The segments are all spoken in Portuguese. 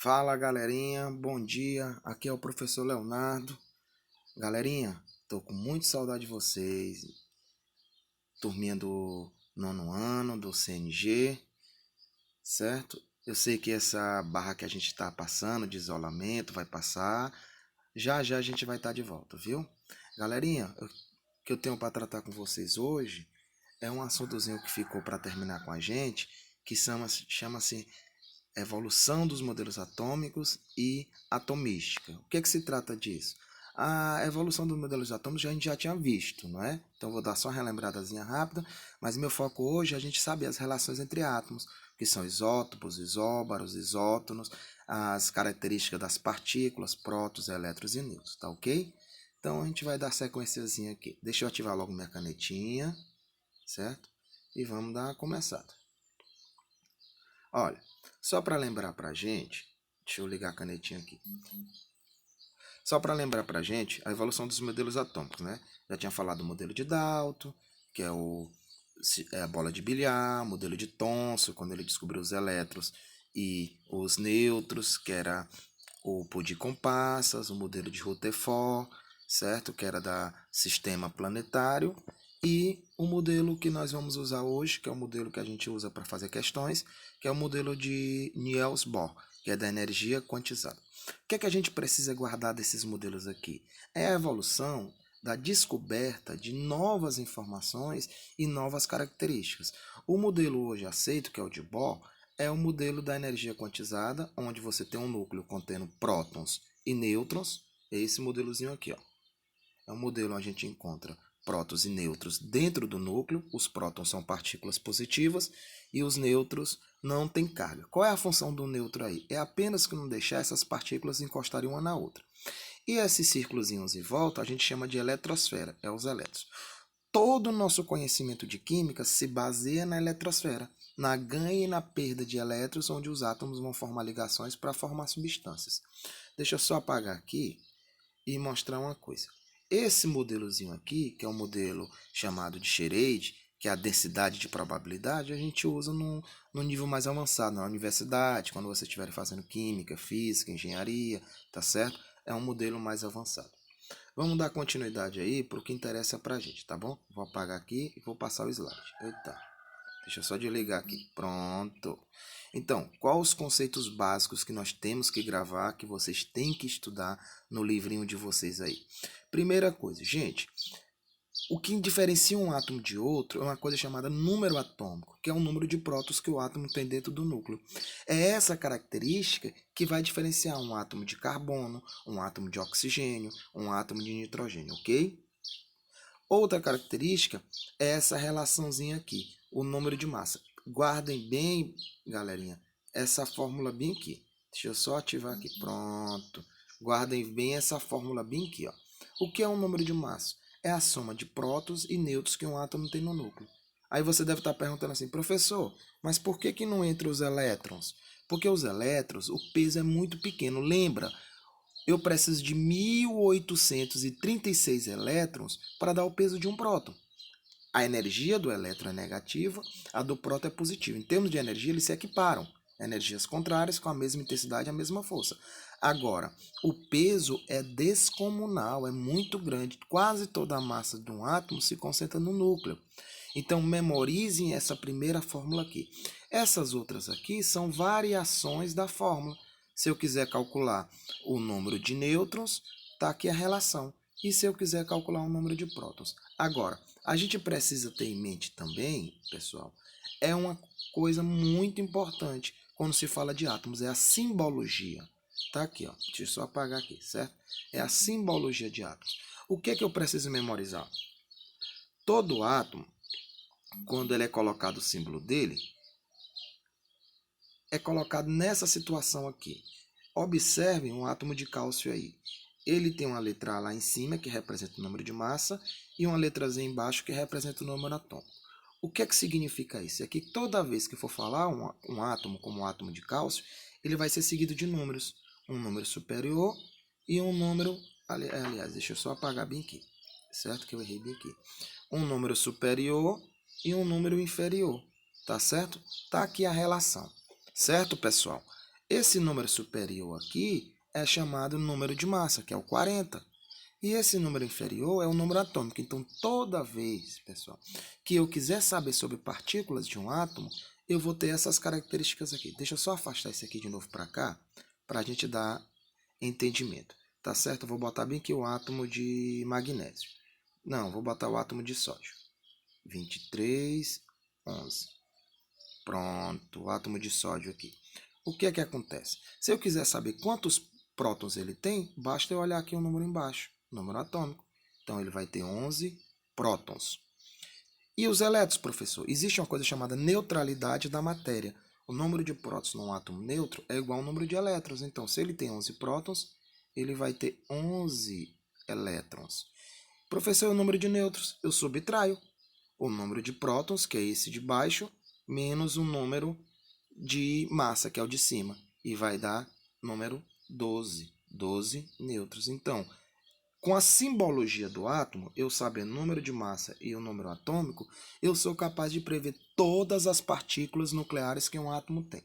Fala galerinha, bom dia, aqui é o professor Leonardo. Galerinha, tô com muita saudade de vocês, turminha do nono ano, do CNG, certo? Eu sei que essa barra que a gente está passando de isolamento vai passar, já já a gente vai estar de volta, viu? Galerinha, o que eu tenho para tratar com vocês hoje é um assuntozinho que ficou para terminar com a gente, que chama-se evolução dos modelos atômicos e atomística. O que é que se trata disso? A evolução dos modelos atômicos a gente já tinha visto, não é? Então vou dar só uma relembradazinha rápida, mas meu foco hoje é a gente saber as relações entre átomos, que são isótopos, isóbaros, isótonos, as características das partículas, prótons, elétrons e nêutrons, tá ok? Então a gente vai dar sequenciazinha aqui. Deixa eu ativar logo minha canetinha, certo? E vamos dar uma começada. Olha, só para lembrar para a gente, deixa eu ligar a canetinha aqui. Só para lembrar para a gente a evolução dos modelos atômicos, né? Já tinha falado do modelo de Dalton, que é a bola de bilhar, modelo de Thomson, quando ele descobriu os elétrons e os nêutrons, que era o Pudim com passas, o modelo de Rutherford, certo? Que era da sistema planetário, e o modelo que nós vamos usar hoje, que é o modelo que a gente usa para fazer questões, que é o modelo de Niels Bohr, que é da energia quantizada. O que é que a gente precisa guardar desses modelos aqui? É a evolução da descoberta de novas informações e novas características. O modelo hoje aceito, que é o de Bohr, é o modelo da energia quantizada, onde você tem um núcleo contendo prótons e nêutrons. É esse modelozinho aqui, ó. É um modelo onde a gente encontra prótons e nêutrons dentro do núcleo. Os prótons são partículas positivas e os nêutrons não têm carga. Qual é a função do nêutron aí? É apenas que não deixar essas partículas encostarem uma na outra. E esses círculozinhos em volta a gente chama de eletrosfera, é os elétrons. Todo o nosso conhecimento de química se baseia na eletrosfera, na ganha e na perda de elétrons, onde os átomos vão formar ligações para formar substâncias. Deixa eu só apagar aqui e mostrar uma coisa. Esse modelozinho aqui, que é um modelo chamado de Schrödinger, que é a densidade de probabilidade, a gente usa no nível mais avançado, na universidade, quando você estiver fazendo química, física, engenharia, tá certo? É um modelo mais avançado. Vamos dar continuidade aí para o que interessa para a gente, tá bom? Vou apagar aqui e vou passar o slide. Eita, deixa eu só desligar aqui. Pronto. Então, quais os conceitos básicos que nós temos que gravar, que vocês têm que estudar no livrinho de vocês aí? Primeira coisa, gente, o que diferencia um átomo de outro é uma coisa chamada número atômico, que é o número de prótons que o átomo tem dentro do núcleo. É essa característica que vai diferenciar um átomo de carbono, um átomo de oxigênio, um átomo de nitrogênio, ok? Outra característica é essa relaçãozinha aqui, o número de massa. Guardem bem, galerinha, essa fórmula bem aqui. Deixa eu só ativar aqui, pronto. Guardem bem essa fórmula bem aqui, ó. O que é um número de massa? É a soma de prótons e nêutrons que um átomo tem no núcleo. Aí você deve estar perguntando assim, professor, mas por que não entra os elétrons? Porque os elétrons, o peso é muito pequeno. Lembra, eu preciso de 1836 elétrons para dar o peso de um próton. A energia do elétron é negativa, a do próton é positiva. Em termos de energia, eles se equiparam. Energias contrárias com a mesma intensidade e a mesma força. Agora, o peso é descomunal, é muito grande. Quase toda a massa de um átomo se concentra no núcleo. Então, memorizem essa primeira fórmula aqui. Essas outras aqui são variações da fórmula. Se eu quiser calcular o número de nêutrons, está aqui a relação. E se eu quiser calcular o número de prótons? Agora, a gente precisa ter em mente também, pessoal, é uma coisa muito importante quando se fala de átomos, é a simbologia. Tá aqui, ó. Deixa eu só apagar aqui, certo? É a simbologia de átomos. O que é que eu preciso memorizar? Todo átomo, quando ele é colocado o símbolo dele, é colocado nessa situação aqui. Observem um átomo de cálcio aí. Ele tem uma letra A lá em cima, que representa o número de massa, e uma letra Z embaixo, que representa o número atômico. O que é que significa isso? É que toda vez que for falar um átomo como um átomo de cálcio, ele vai ser seguido de números. Um número superior e um número... Aliás, deixa eu só apagar bem aqui. Certo? Que eu errei bem aqui. Um número superior e um número inferior. Tá certo? Tá aqui a relação. Certo, pessoal? Esse número superior aqui é chamado número de massa, que é o 40. E esse número inferior é o número atômico. Então, toda vez, pessoal, que eu quiser saber sobre partículas de um átomo, eu vou ter essas características aqui. Deixa eu só afastar esse aqui de novo para cá, para a gente dar entendimento. Tá certo? Eu vou botar bem aqui o átomo de magnésio. Não, vou botar o átomo de sódio. 23, 11. Pronto, o átomo de sódio aqui. O que é que acontece? Se eu quiser saber quantos prótons ele tem, basta eu olhar aqui o número embaixo, o número atômico. Então, ele vai ter 11 prótons. E os elétrons, professor? Existe uma coisa chamada neutralidade da matéria. O número de prótons num átomo neutro é igual ao número de elétrons. Então, se ele tem 11 prótons, ele vai ter 11 elétrons. Professor, o número de nêutrons? Eu subtraio o número de prótons, que é esse de baixo, menos o número de massa, que é o de cima. E vai dar número 12. 12 nêutrons. Então, com a simbologia do átomo, eu sabendo o número de massa e o número atômico, eu sou capaz de prever todas as partículas nucleares que um átomo tem.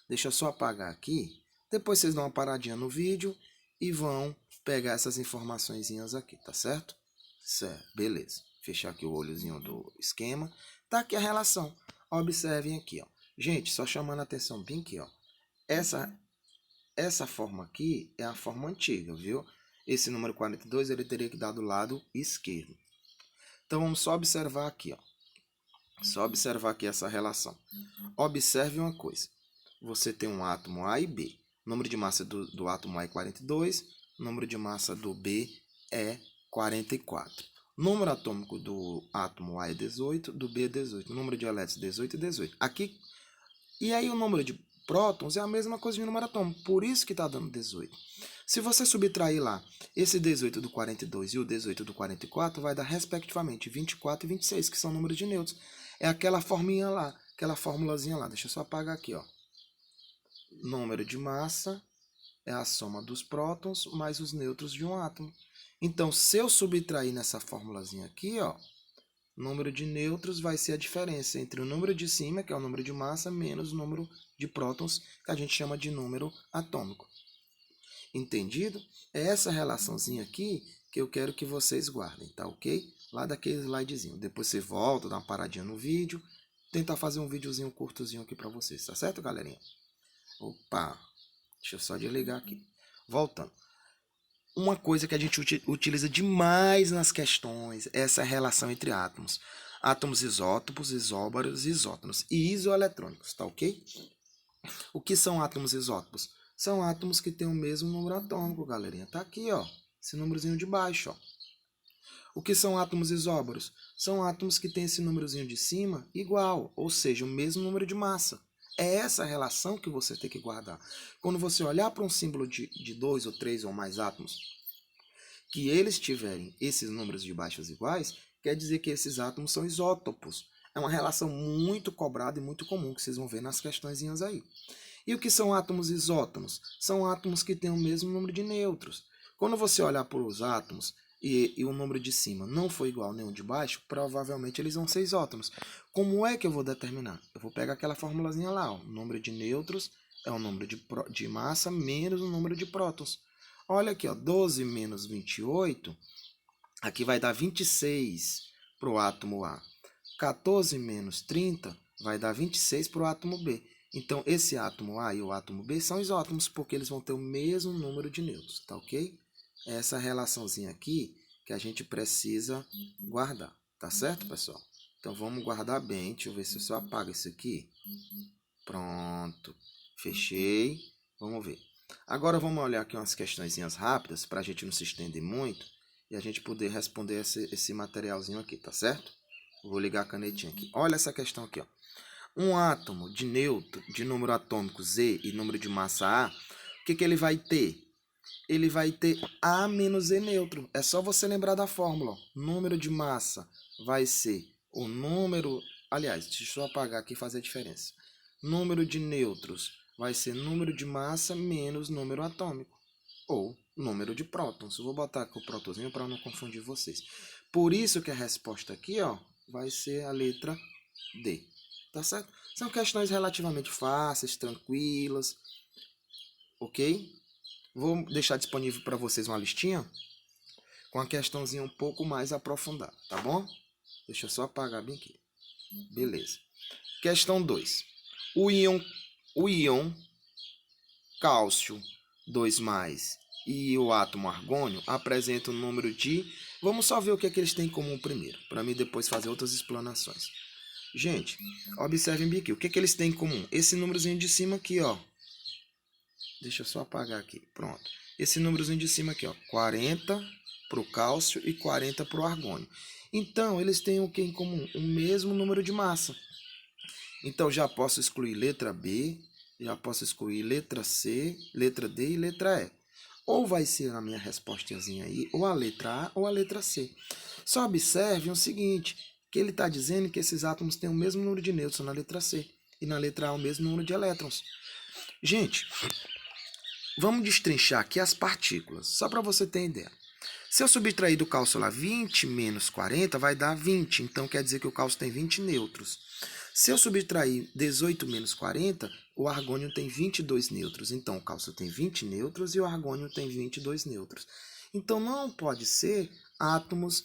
Deixa eu só apagar aqui. Depois vocês dão uma paradinha no vídeo e vão pegar essas informaçõezinhas aqui, tá certo? Certo, beleza. Fechar aqui o olhozinho do esquema. Tá aqui a relação. Observem aqui, ó. Gente, só chamando a atenção bem aqui, ó. Essa forma aqui é a forma antiga, viu? Esse número 42 ele teria que dar do lado esquerdo. Então vamos só observar aqui, ó. Só observar aqui essa relação. Observe uma coisa. Você tem um átomo A e B. O número de massa do átomo A é 42, o número de massa do B é 44. O número atômico do átomo A é 18, do B é 18. O número de elétrons 18 e 18. Aqui, e aí o número de prótons é a mesma coisa de número atômico, por isso que está dando 18. Se você subtrair lá esse 18 do 42 e o 18 do 44, vai dar respectivamente 24 e 26, que são números de nêutrons. É aquela forminha lá, aquela formulazinha lá. Deixa eu só apagar aqui, ó. Número de massa é a soma dos prótons mais os nêutrons de um átomo. Então, se eu subtrair nessa formulazinha aqui, ó, número de nêutrons vai ser a diferença entre o número de cima, que é o número de massa, menos o número de prótons, que a gente chama de número atômico. Entendido? É essa relaçãozinha aqui que eu quero que vocês guardem, tá ok? Lá daquele slidezinho. Depois você volta, dá uma paradinha no vídeo, tentar fazer um videozinho curtozinho aqui para vocês, tá certo, galerinha? Opa, deixa eu só desligar aqui. Voltando. Uma coisa que a gente utiliza demais nas questões é essa relação entre átomos. Átomos isótopos, isóbaros, isótonos e isoeletrônicos, tá ok? O que são átomos isótopos? São átomos que têm o mesmo número atômico, galerinha. Tá aqui, ó, esse númerozinho de baixo, ó. O que são átomos isóbaros? São átomos que têm esse númerozinho de cima igual, ou seja, o mesmo número de massa. É essa relação que você tem que guardar. Quando você olhar para um símbolo de 2 ou 3 ou mais átomos, que eles tiverem esses números de baixos iguais, quer dizer que esses átomos são isótopos. É uma relação muito cobrada e muito comum que vocês vão ver nas questõezinhas aí. E o que são átomos isótonos? São átomos que têm o mesmo número de nêutrons. Quando você olhar para os átomos e o número de cima não for igual ao nenhum de baixo, provavelmente eles vão ser isótonos. Como é que eu vou determinar? Eu vou pegar aquela formulazinha lá, ó. O número de nêutrons é o número de massa menos o número de prótons. Olha aqui, ó, 12 menos 28, aqui vai dar 26 para o átomo A. 14 menos 30 vai dar 26 para o átomo B. Então, esse átomo A e o átomo B são isótomos, porque eles vão ter o mesmo número de nêutrons, tá ok? É essa relaçãozinha aqui que a gente precisa guardar, tá certo, pessoal? Então, vamos guardar bem. Deixa eu ver se eu só apago isso aqui. Pronto. Fechei. Vamos ver. Agora, vamos olhar aqui umas questõezinhas rápidas, para a gente não se estender muito, e a gente poder responder esse materialzinho aqui, tá certo? Vou ligar a canetinha aqui. Olha essa questão aqui, ó. Um átomo de nêutron, de número atômico Z e número de massa A, o que ele vai ter? Ele vai ter A menos E neutro. É só você lembrar da fórmula. Ó. Número de massa vai ser o número... Aliás, deixa eu apagar aqui e fazer a diferença. Número de nêutrons vai ser número de massa menos número atômico. Ou número de prótons. Eu vou botar aqui o prótonzinho para não confundir vocês. Por isso que a resposta aqui, ó, vai ser a letra D. tá certo? São questões relativamente fáceis, tranquilas, ok? Vou deixar disponível para vocês uma listinha com a questãozinha um pouco mais aprofundada, tá bom? Deixa eu só apagar bem aqui. Beleza. Questão 2. O íon cálcio 2+, e o átomo argônio apresentam um número de... Vamos só ver o que é que eles têm em comum primeiro, para mim depois fazer outras explanações. Gente, observem bem aqui, o que é que eles têm em comum? Esse númerozinho de cima aqui, ó. Deixa eu só apagar aqui, pronto. Esse númerozinho de cima aqui, ó, 40 para o cálcio e 40 para o argônio. Então, eles têm o que em comum? O mesmo número de massa. Então, já posso excluir letra B, já posso excluir letra C, letra D e letra E. Ou vai ser a minha respostazinha aí, ou a letra A ou a letra C. Só observe o seguinte, que ele está dizendo que esses átomos têm o mesmo número de nêutrons na letra C e na letra A o mesmo número de elétrons. Gente, vamos destrinchar aqui as partículas, só para você ter ideia. Se eu subtrair do cálcio lá 20 menos 40, vai dar 20. Então, quer dizer que o cálcio tem 20 nêutrons. Se eu subtrair 18 menos 40, o argônio tem 22 nêutrons. Então, o cálcio tem 20 nêutrons e o argônio tem 22 nêutrons. Então, não pode ser átomos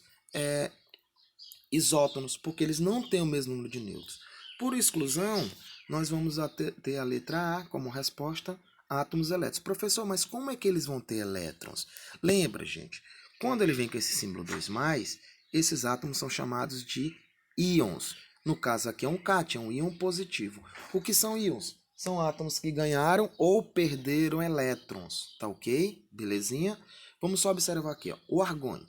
isótonos, porque eles não têm o mesmo número de nêutrons. Por exclusão, nós vamos ter a letra A como resposta, átomos elétrons. Professor, mas como é que eles vão ter elétrons? Lembra, gente, quando ele vem com esse símbolo 2+, esses átomos são chamados de íons. No caso aqui é um cátion, um íon positivo. O que são íons? São átomos que ganharam ou perderam elétrons, tá ok? Belezinha? Vamos só observar aqui, ó, o argônio.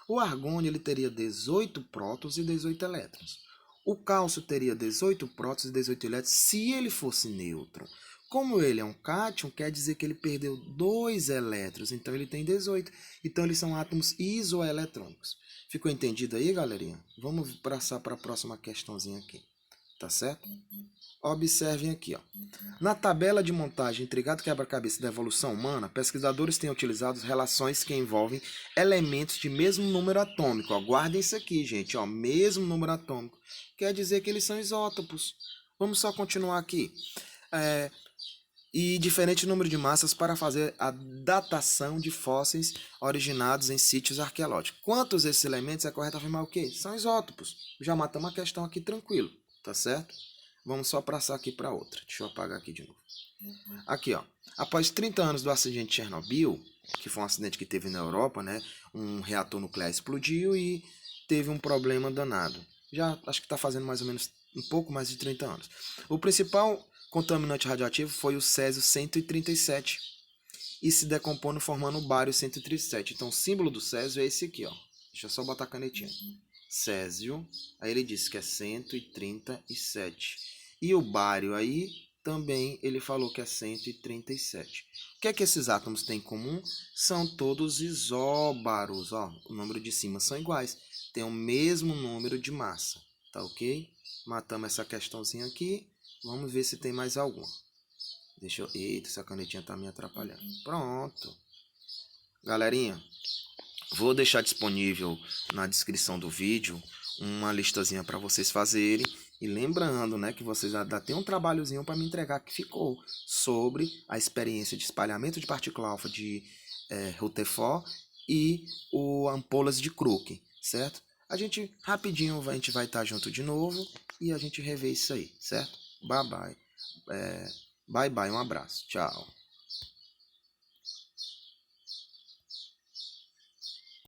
O argônio ele teria 18 prótons e 18 elétrons. O cálcio teria 18 prótons e 18 elétrons se ele fosse nêutron. Como ele é um cátion, quer dizer que ele perdeu 2 elétrons, então ele tem 18. Então eles são átomos isoeletrônicos. Ficou entendido aí, galerinha? Vamos passar para a próxima questãozinha aqui. Tá certo? Observem aqui, ó. Na tabela de montagem Intrigado Quebra-Cabeça da Evolução Humana, pesquisadores têm utilizado relações que envolvem elementos de mesmo número atômico. Ó, guardem isso aqui, gente. Ó, mesmo número atômico. Quer dizer que eles são isótopos. Vamos só continuar aqui. E diferente número de massas para fazer a datação de fósseis originados em sítios arqueológicos. Quantos desses elementos é correto afirmar o quê? São isótopos. Já matamos a questão aqui tranquilo, tá certo? Vamos só passar aqui para outra. Deixa eu apagar aqui de novo. Aqui, ó. Após 30 anos do acidente de Chernobyl, que foi um acidente que teve na Europa, né? Um reator nuclear explodiu e teve um problema danado. Já acho que está fazendo mais ou menos um pouco mais de 30 anos. O principal contaminante radioativo foi o césio-137 e se decompondo formando o bário-137. Então, o símbolo do césio é esse aqui, ó. Deixa eu só botar a canetinha. Césio, aí ele disse que é 137. E o bário aí, também ele falou que é 137. O que é que esses átomos têm em comum? São todos isóbaros, ó. O número de cima são iguais. Tem o mesmo número de massa, tá ok? Matamos essa questãozinha aqui. Vamos ver se tem mais alguma. Deixa eu... Eita, essa canetinha tá me atrapalhando. Pronto. Galerinha, vou deixar disponível na descrição do vídeo uma listazinha para vocês fazerem. E lembrando, né, que vocês ainda tem um trabalhozinho para me entregar que ficou sobre a experiência de espalhamento de partícula alfa de Rutherford e o ampolas de Crookes, certo? A gente rapidinho a gente vai estar junto de novo e a gente revê isso aí, certo? Bye bye. Bye bye, um abraço. Tchau.